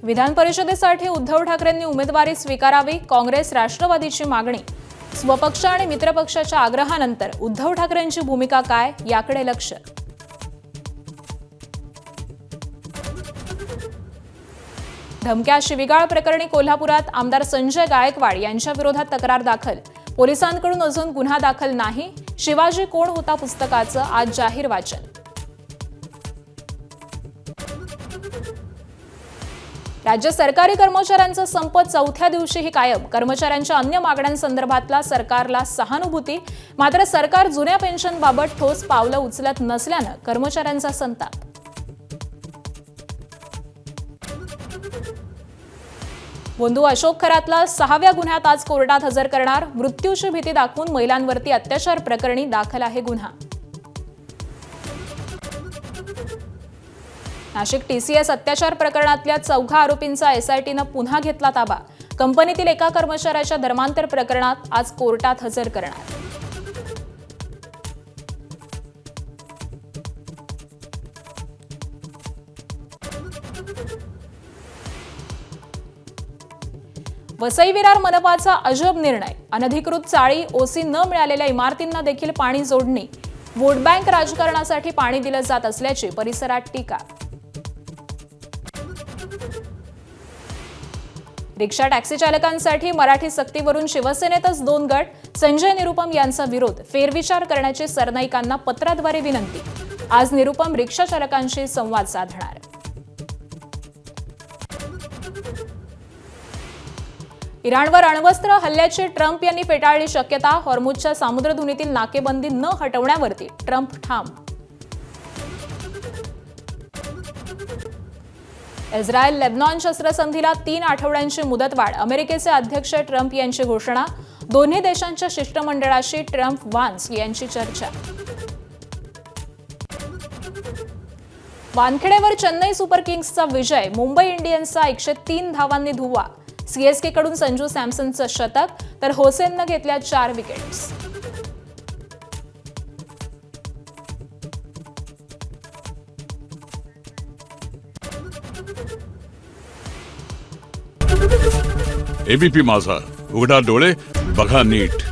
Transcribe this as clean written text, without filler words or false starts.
विधान परिषदेसाठी उद्धव ठाकरेंनी उमेदवारी स्वीकारावी, काँग्रेस राष्ट्रवादीची मागणी। स्वपक्ष आणि मित्रपक्षाच्या आग्रहानंतर उद्धव ठाकरेंची भूमिका काय याकडे लक्ष। धमक्या शिवीगाळ प्रकरणी कोल्हापुरात आमदार संजय गायकवाड यांच्या विरोधात तक्रार दाखल। पोलिसांकडून अजून गुन्हा दाखल नाही। शिवाजी कोण होता पुस्तकाचं आज जाहीर वाचन। राज्य सरकारी कर्मचाऱ्यांचा संप चौथ्या दिवशीही कायम। कर्मचाऱ्यांच्या अन्य मागण्यांसंदर्भातला सरकारला सहानुभूती, मात्र सरकार जुन्या पेन्शनबाबत ठोस पावलं उचलत नसल्यानं कर्मचाऱ्यांचा संताप। बंधू अशोक खरातला 6व्या गुन्ह्यात आज कोर्टात हजर करणार। मृत्यूची भीती दाखवून महिलांवरती अत्याचार प्रकरणी दाखल आहे गुन्हा। नाशिक टीसीएस अत्याचार प्रकरणातल्या 4 आरोपींचा एसआयटीनं पुन्हा घेतला ताबा। कंपनीतील एका कर्मचाऱ्याच्या धर्मांतर प्रकरणात आज कोर्टात हजर करणार। वसई विरार मनपाचा अजब निर्णय। अनधिकृत चाळी, ओसी न मिळालेल्या इमारतींना देखील पाणी जोडणी। वोट बँक राजकारणासाठी पाणी दिलं जात असल्याची परिसरात टीका। रिक्षा टॅक्सी चालकांसाठी मराठी सक्तीवरून शिवसेनेतच 2 गट। संजय निरुपम यांचा विरोध। फेरविचार करण्याची सरनाईकांना पत्राद्वारे विनंती। आज निरुपम रिक्षा चालकांशी संवाद साधणार। इराणवर अण्वस्त्र हल्ल्याची ट्रम्प यांनी फेटाळली शक्यता। हॉर्मुझच्या सामुद्रधुनीतील नाकेबंदी न हटवण्यावरती ट्रम्प ठाम। इस्रायल लेबनॉन शस्त्रसंधीला 3 आठवड्यांची मुदतवाढ। अमेरिकेचे अध्यक्ष ट्रम्प यांची घोषणा। दोन्ही देशांच्या शिष्टमंडळाशी ट्रम्प वान्स यांची चर्चा। वानखेडेवर चेन्नई सुपर किंग्सचा विजय। मुंबई इंडियन्सचा 103 धावांनी धुव्वा। सीएसके कडून संजू सॅमसनचं शतक, तर होसेननं घेतल्या 4 विकेट्स। एबीपी माझा, उघडा डोळे बघा नीट।